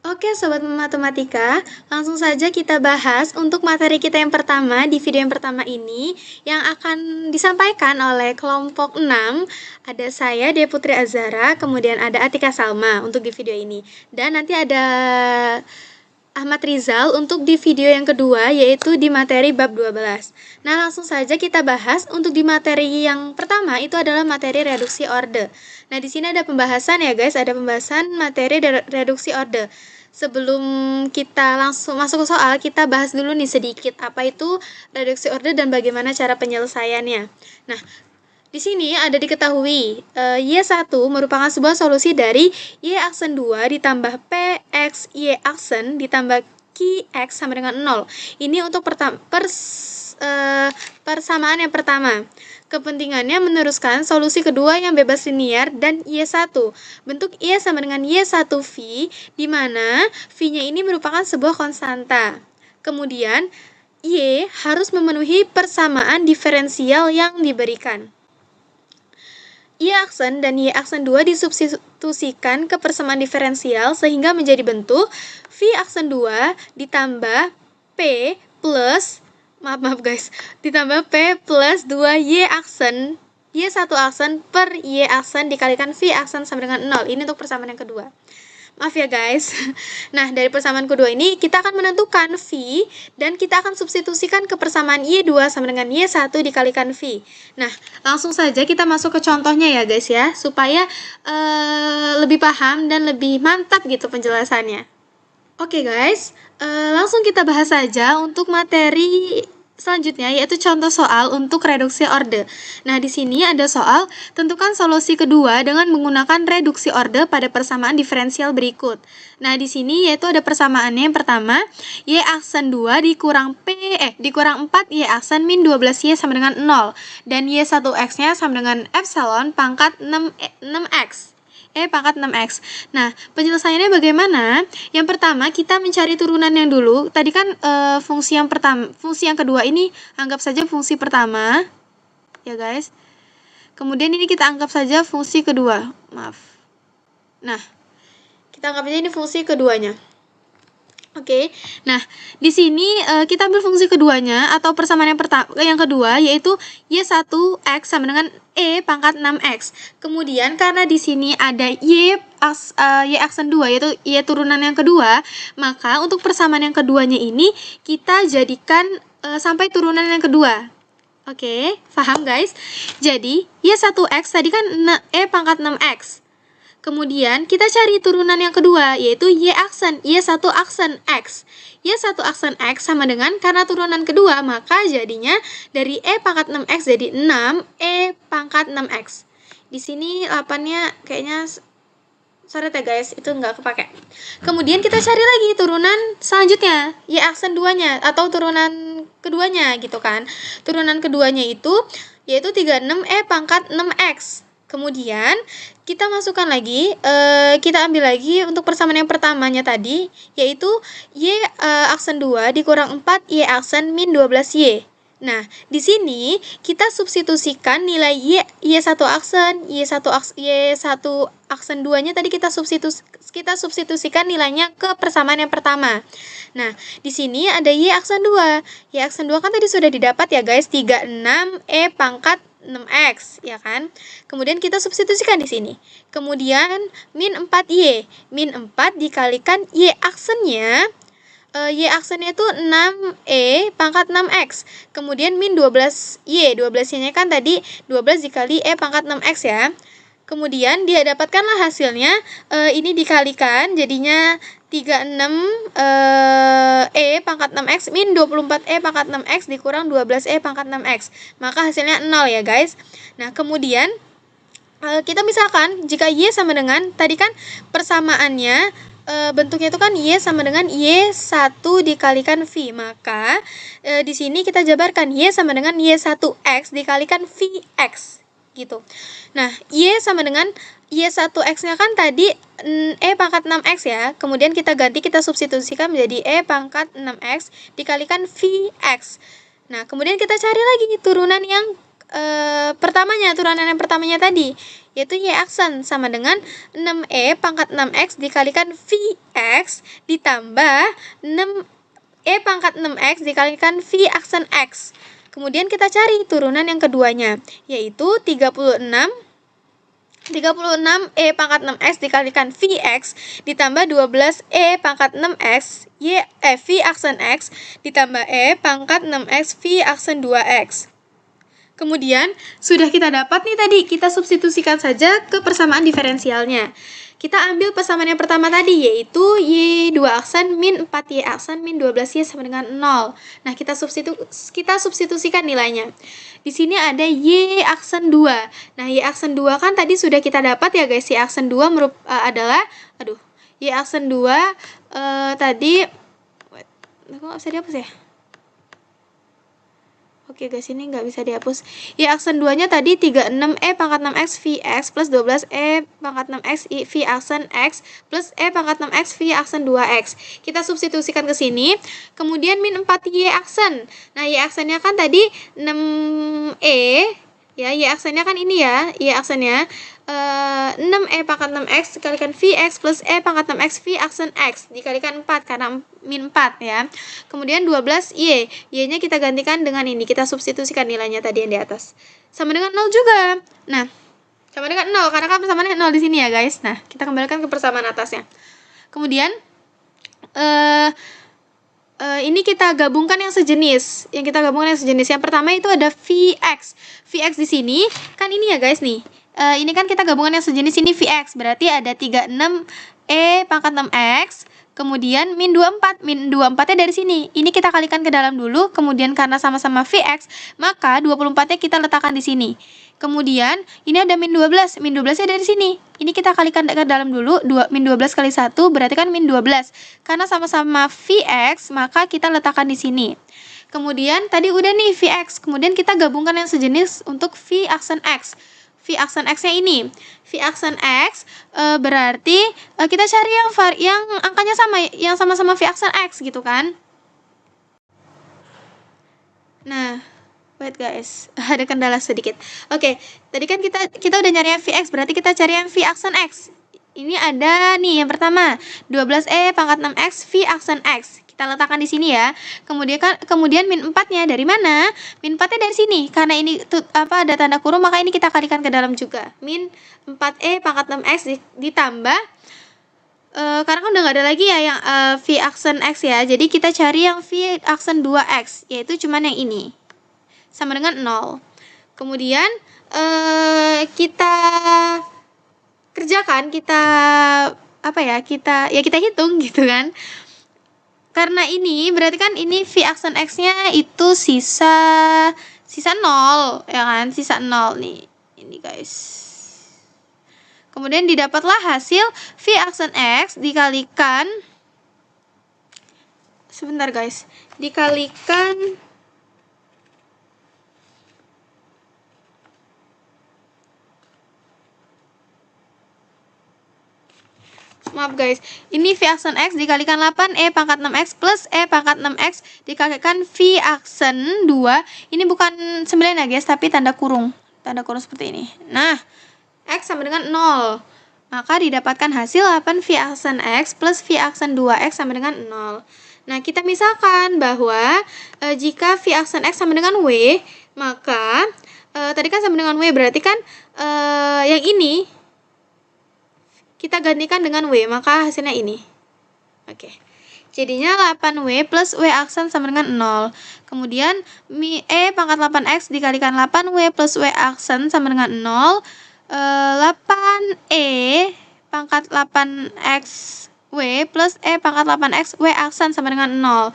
Oke Sobat Matematika, langsung saja kita bahas untuk materi kita yang pertama di video yang pertama ini yang akan disampaikan oleh kelompok 6. Ada saya, Dea Putri Azhara, kemudian ada Atika Salma untuk di video ini. Dan nanti ada Ahmad Rizal untuk di video yang kedua, yaitu di materi bab 12. Nah, langsung saja kita bahas untuk di materi yang pertama, itu adalah materi reduksi orde. Nah, di sini ada pembahasan ya guys, ada pembahasan materi reduksi orde. Sebelum kita langsung masuk ke soal, kita bahas dulu nih sedikit apa itu reduksi orde dan bagaimana cara penyelesaiannya. Nah, di sini ada diketahui Y1 merupakan sebuah solusi dari Y aksen 2 ditambah PX Y aksen ditambah QX sama dengan 0. Ini untuk persamaan yang pertama. Kepentingannya meneruskan solusi kedua yang bebas linier dan Y1. Bentuk Y sama dengan Y1V, di mana V-nya ini merupakan sebuah konstanta. Kemudian, Y harus memenuhi persamaan diferensial yang diberikan. Y aksen dan Y aksen 2 disubstitusikan ke persamaan diferensial sehingga menjadi bentuk V aksen 2 ditambah P plus ditambah P plus 2 Y aksen Y1 aksen per Y aksen dikalikan V aksen sama dengan 0. Ini untuk persamaan yang kedua. Maaf ya guys. Nah, dari persamaan kedua ini kita akan menentukan V dan kita akan substitusikan ke persamaan Y2 sama dengan Y1 dikalikan V. Nah, langsung saja kita masuk ke contohnya ya guys ya, supaya lebih paham dan lebih mantap gitu penjelasannya. Oke guys, langsung kita bahas saja untuk materi selanjutnya, yaitu contoh soal untuk reduksi orde. Nah, di sini ada soal, tentukan solusi kedua dengan menggunakan reduksi orde pada persamaan diferensial berikut. Nah, di sini yaitu ada persamaannya yang pertama, Y aksen 2 dikurang 4 Y aksen min 12Y sama dengan 0. Dan Y1X-nya sama dengan epsilon pangkat 6X. Pangkat 6X. Nah, penyelesaiannya bagaimana? Yang pertama, kita mencari turunan yang dulu. Tadi kan fungsi yang kedua ini anggap saja fungsi pertama. Ya, guys. Kemudian ini kita anggap saja fungsi kedua. Maaf. Nah, kita anggap aja ini fungsi keduanya. Oke. Nah, di sini kita ambil fungsi keduanya atau persamaan yang kedua, yaitu Y1X sama dengan pangkat 6X. Kemudian karena di sini ada Y aksen 2 yaitu Y turunan yang kedua, maka untuk persamaan yang keduanya ini kita jadikan sampai turunan yang kedua. Oke, paham guys? Jadi Y1X tadi kan pangkat 6X. Kemudian kita cari turunan yang kedua, yaitu Y1 aksen X. Y1 aksen X sama dengan, karena turunan kedua, maka jadinya dari pangkat 6X jadi 6 pangkat 6X. Di sini 8-nya kayaknya sorot ya guys, itu nggak kepake. Kemudian kita cari lagi turunan selanjutnya, Y aksen 2-nya atau turunan keduanya gitu kan. Turunan keduanya itu yaitu 36 pangkat 6X. Kemudian kita masukkan lagi, kita ambil lagi untuk persamaan yang pertamanya tadi, yaitu Y aksen 2 dikurang 4 Y aksen min 12Y. Nah, di sini kita substitusikan nilai Y1 aksen, Y1 aksen 2-nya tadi kita substitusikan nilainya ke persamaan yang pertama. Nah, di sini ada Y aksen 2. Y aksen 2 kan tadi sudah didapat ya guys, 36 pangkat 6X, ya kan? Kemudian kita substitusikan di sini. Kemudian min 4Y. Min 4 dikalikan Y aksennya. Y aksennya itu 6 pangkat 6X. Kemudian min 12Y. 12Y-nya kan tadi 12 dikali pangkat 6X ya. Kemudian dia dapatkanlah hasilnya, ini dikalikan jadinya 36 pangkat 6X min 24 pangkat 6X dikurang 12 pangkat 6X. Maka hasilnya 0 ya guys. Nah, kemudian kita misalkan jika Y sama dengan, tadi kan persamaannya bentuknya itu kan Y sama dengan Y1 dikalikan V. Maka di sini kita jabarkan Y sama dengan Y1X dikalikan VX. Gitu. Nah, Y sama dengan Y1X-nya kan tadi pangkat 6X ya. Kemudian kita ganti, kita substitusikan menjadi pangkat 6X dikalikan VX. Nah, kemudian kita cari lagi turunan yang pertamanya, turunan yang pertamanya tadi, yaitu Y aksen sama dengan 6E pangkat 6X dikalikan Vx ditambah 6E pangkat 6X dikalikan V aksen X. Kemudian kita cari turunan yang keduanya, yaitu 36E pangkat 6X dikalikan Vx ditambah 12E pangkat 6X V aksen X ditambah E pangkat 6X V aksen 2X. Kemudian, sudah kita dapat nih tadi, kita substitusikan saja ke persamaan diferensialnya. Kita ambil persamaan yang pertama tadi, yaitu Y2 aksen min 4Y aksen min 12Y sama dengan 0. Nah, kita substitusikan nilainya. Di sini ada Y aksen 2. Nah, Y aksen 2 kan tadi sudah kita dapat ya guys, Y aksen 2 adalah, Y aksen 2 tadi, kok nggak bisa dihapus ya? Oke guys, ini nggak bisa dihapus. Y aksen 2-nya tadi 36E pangkat 6X Vx plus 12E pangkat 6X V aksen X plus E pangkat 6X V aksen 2X. Kita substitusikan ke sini. Kemudian min 4Y aksen. Nah, Y aksennya kan tadi 6E. Ya, Y aksennya kan ini ya. Y aksennya 6E pangkat 6X dikalikan Vx plus E pangkat 6X V aksen X dikalikan 4 karena min 4 ya. Kemudian 12Y. Y-nya kita gantikan dengan ini. Kita substitusikan nilainya tadi yang di atas. Sama dengan 0 juga. Nah, sama dengan 0 karena kan persamaannya 0 di sini ya guys. Nah, kita kembalikan ke persamaan atasnya. Kemudian ini kita gabungkan yang sejenis. Yang pertama itu ada Vx. Vx di sini kan ini ya guys nih. Ini kan kita gabungan yang sejenis, ini Vx. Berarti ada 36E pangkat 6X. Kemudian min 24. Min 24-nya dari sini. Ini kita kalikan ke dalam dulu. Kemudian karena sama-sama Vx, maka 24-nya kita letakkan di sini. Kemudian ini ada min 12. Min 12-nya dari sini. Ini kita kalikan ke dalam dulu. Min 12 kali 1 berarti kan min 12. Karena sama-sama Vx, maka kita letakkan di sini. Kemudian tadi udah nih Vx. Kemudian kita gabungkan yang sejenis untuk V aksen X. V aksen X-nya ini. V aksen X berarti kita cari yang angkanya sama, yang sama-sama V aksen X gitu kan. Nah, wait guys, ada kendala sedikit. Oke, tadi kan kita udah nyari yang Vx, berarti kita cari yang V aksen X. Ini ada nih yang pertama, 12E pangkat 6X V aksen X. Kita letakkan di sini ya. Kemudian min 4-nya dari mana? Min 4-nya dari sini. Karena ini ada tanda kurung, maka ini kita kalikan ke dalam juga. Min 4E pangkat 6X ditambah karena kan udah nggak ada lagi ya yang V aksen X ya. Jadi kita cari yang V aksen 2X, yaitu cuman yang ini. Sama dengan 0. Kemudian kita kerjakan, kita hitung gitu kan. Karena ini berarti kan ini V aksen X-nya itu sisa 0 ya kan, sisa 0 nih. Ini guys. Kemudian didapatlah hasil V aksen X dikalikan, sebentar guys, dikalikan maaf guys, ini V aksen X dikalikan 8E pangkat 6X plus E pangkat 6X dikalikan V aksen 2. Ini bukan 9 ya guys, tapi tanda kurung seperti ini. Nah, X sama dengan 0. Maka didapatkan hasil 8 V aksen X plus V aksen 2X sama dengan 0. Nah, kita misalkan bahwa jika V aksen X sama dengan W, maka tadi kan sama dengan W, berarti kan yang ini kita gantikan dengan W, maka hasilnya ini. Oke. Jadinya 8W plus W aksen sama dengan 0. Kemudian E pangkat 8X dikalikan 8W plus W aksen sama dengan 0. 8E pangkat 8X W plus E pangkat 8X W aksen sama dengan 0.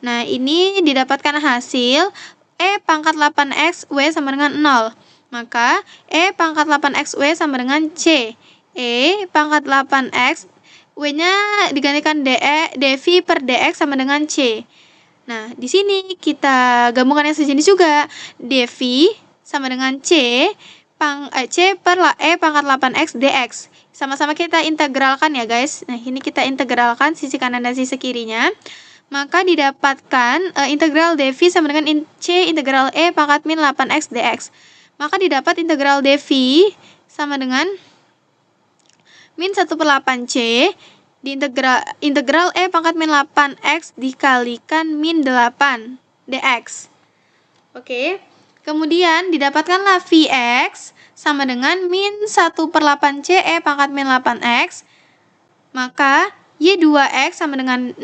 Nah, ini didapatkan hasil E pangkat 8X W sama dengan 0. Maka E pangkat 8X W sama dengan C. E pangkat 8X, W-nya digantikan dV per dx sama dengan C. Nah, di sini kita gabungkan yang sejenis juga. dV sama dengan C per E pangkat 8X dx. Sama-sama kita integralkan ya guys. Nah, ini kita integralkan sisi kanan dan sisi kirinya. maka didapatkan integral dv sama dengan C integral E pangkat min 8x dx. Maka didapat integral dv sama dengan min 1/8C di integral E pangkat min 8x dikalikan min 8 dx. Oke. Kemudian didapatkanlah Vx sama dengan min 1/8C E pangkat min 8x. Maka Y2x sama dengan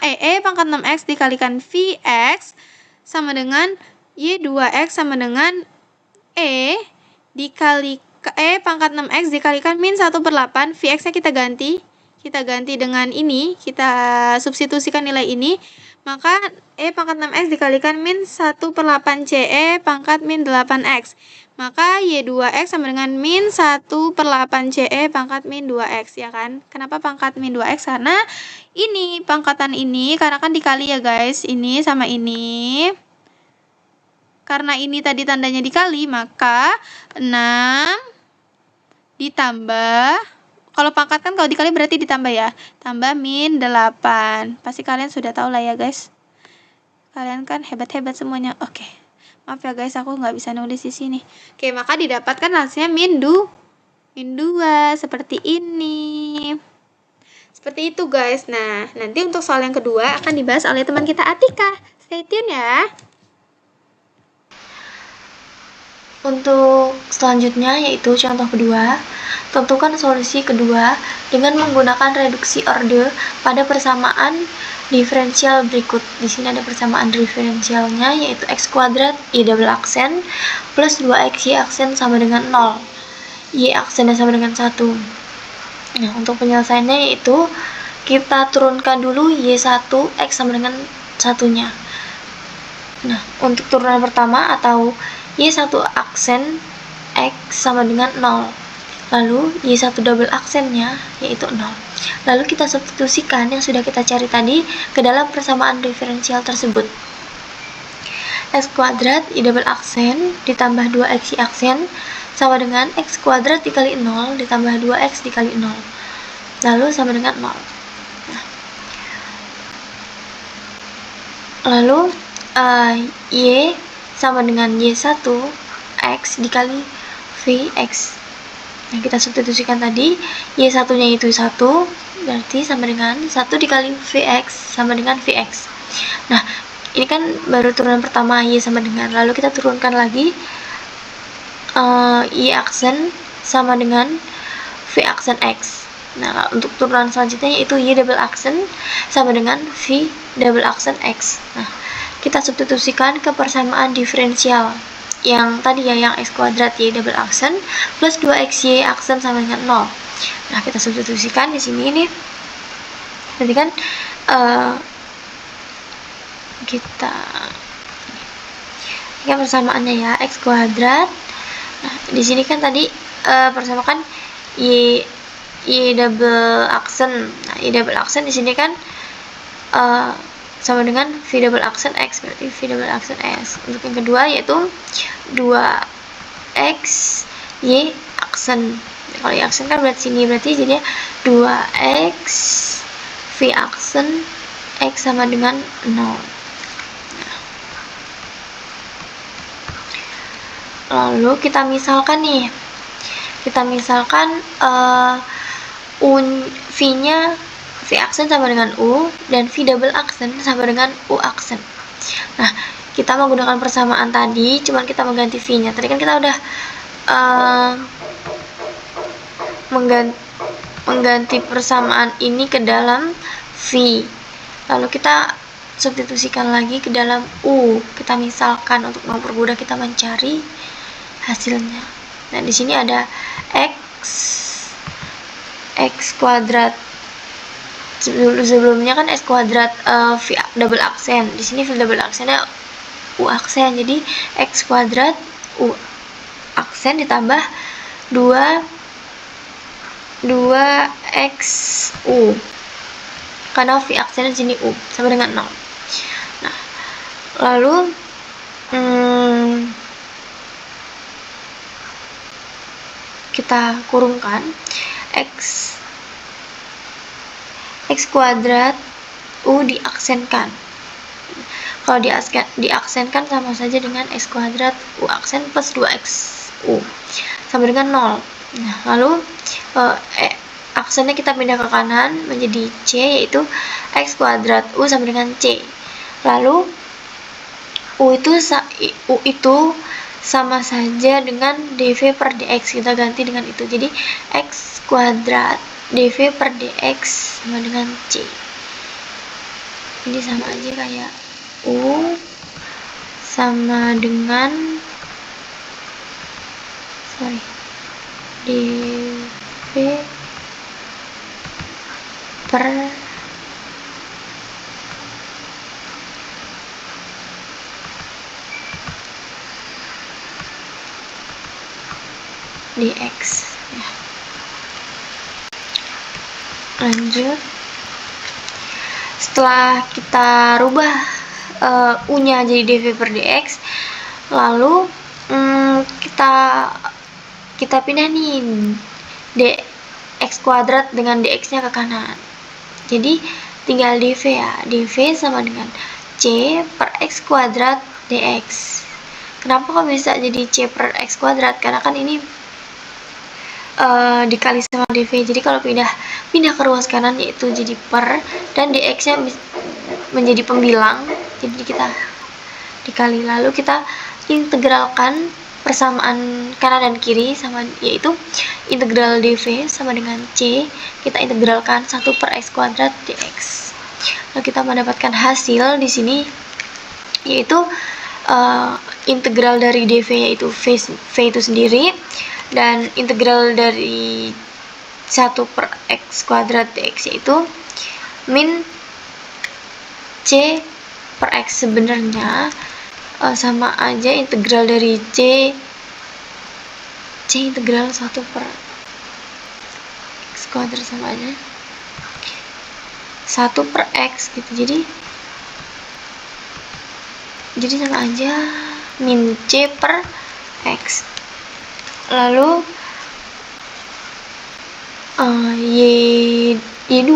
E pangkat 6x dikalikan Vx sama dengan Y2x sama dengan E pangkat 6x dikalikan min 1/8. Vx-nya kita ganti dengan ini, kita substitusikan nilai ini. Maka E pangkat 6x dikalikan min 1/8CE pangkat min 8x. Maka Y2x sama dengan min 1/8CE pangkat min 2x, ya kan? Kenapa pangkat min 2x? Karena ini pangkatan ini, karena kan dikali ya guys, ini sama ini. Karena ini tadi tandanya dikali, maka 6 ditambah, kalau pangkat kan kalau dikali berarti ditambah ya, tambah min 8. Pasti kalian sudah tahu lah ya guys. Kalian kan hebat-hebat semuanya. Oke. Maaf ya guys, aku nggak bisa nulis di sini. Oke, maka didapatkan hasilnya min 2 seperti ini. Seperti itu guys. Nah, nanti untuk soal yang kedua akan dibahas oleh teman kita Atika. Stay tune ya. Untuk selanjutnya yaitu contoh kedua, tentukan solusi kedua dengan menggunakan reduksi orde pada persamaan diferensial berikut. Di sini ada persamaan diferensialnya yaitu x kuadrat y double aksen plus 2x y aksen sama dengan 0. Y aksennya sama dengan 1. Nah, untuk penyelesaiannya yaitu kita turunkan dulu y1 x sama dengan 1-nya. Nah, untuk turunan pertama atau Y1 aksen X sama dengan 0. Lalu Y1 double aksennya yaitu 0. Lalu kita substitusikan yang sudah kita cari tadi ke dalam persamaan diferensial tersebut. X kuadrat Y double aksen ditambah 2X Y aksen sama dengan X kuadrat dikali 0 ditambah 2X dikali 0. Lalu sama dengan 0. Nah. Lalu Y sama dengan Y1 X dikali Vx. Nah, kita substitusikan tadi Y1 nya itu 1, berarti sama dengan 1 dikali Vx sama dengan Vx. Nah, ini kan baru turunan pertama Y sama dengan, lalu kita turunkan lagi Y aksen sama dengan V aksen X. Nah, untuk turunan selanjutnya yaitu Y double aksen sama dengan V double aksen X. Nah, kita substitusikan ke persamaan diferensial yang tadi ya, yang x kuadrat y double aksen plus 2xy aksen sama dengan 0. Nah, kita substitusikan di sini nih. Nanti kan ini kan persamaannya ya, x kuadrat. Nah, di sini kan tadi persamakan y double aksen. Nah, y double aksen di sini kan sama dengan V double aksen X, berarti V double aksen S. Untuk yang kedua yaitu 2X Y aksen. Kalau Y aksen kan berarti sini, berarti jadinya 2X V aksen X sama dengan 0. Lalu kita misalkan nih, V-nya V aksen sama dengan U dan V double aksen sama dengan U aksen. Nah, kita menggunakan persamaan tadi, cuman kita mengganti V-nya. Tadi kan kita udah mengganti persamaan ini ke dalam V. Lalu kita substitusikan lagi ke dalam U. Kita misalkan untuk mempermudah kita mencari hasilnya. Nah, di sini ada X kuadrat. Sebelumnya kan x kuadrat V double aksen. Di sini V double aksennya U aksen. Jadi x kuadrat U aksen ditambah 2x U. Karena V aksen di sini U sama dengan 0. Nah, lalu kita kurungkan x kuadrat U diaksenkan. Kalau diaksenkan sama saja dengan X kuadrat U aksen plus 2X U sama dengan 0. Nah, lalu aksennya kita pindah ke kanan menjadi C, yaitu X kuadrat U sama dengan C. Lalu U itu sama saja dengan dV per dx, kita ganti dengan itu. Jadi X kuadrat dV per dx sama dengan C. Ini sama aja kayak U sama dengan dV per dx. Ya. Lanjut, setelah kita rubah U nya jadi dV per dx, lalu kita pindah nih dx kuadrat dengan dx nya ke kanan, jadi tinggal dv ya, dv sama dengan c per x kuadrat dx. Kenapa kok bisa jadi c per x kuadrat? Karena kan ini dikali sama dv, jadi kalau pindah ke ruas kanan yaitu jadi per, dan dx nya menjadi pembilang, jadi kita dikali, lalu kita integralkan persamaan kanan dan kiri sama, yaitu integral dv sama dengan c, kita integralkan 1 per x kuadrat dx. Lalu kita mendapatkan hasil di sini yaitu integral dari dv yaitu v itu sendiri, dan integral dari 1 per x kuadrat dx yaitu min c per x. Sebenarnya sama aja integral dari c integral 1 per x kuadrat sama aja 1 per x gitu, jadi sama aja min c per x. Lalu y2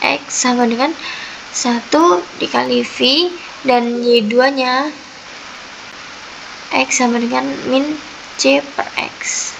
x sama dengan 1 dikali v, dan y2 nya x sama dengan min c per x.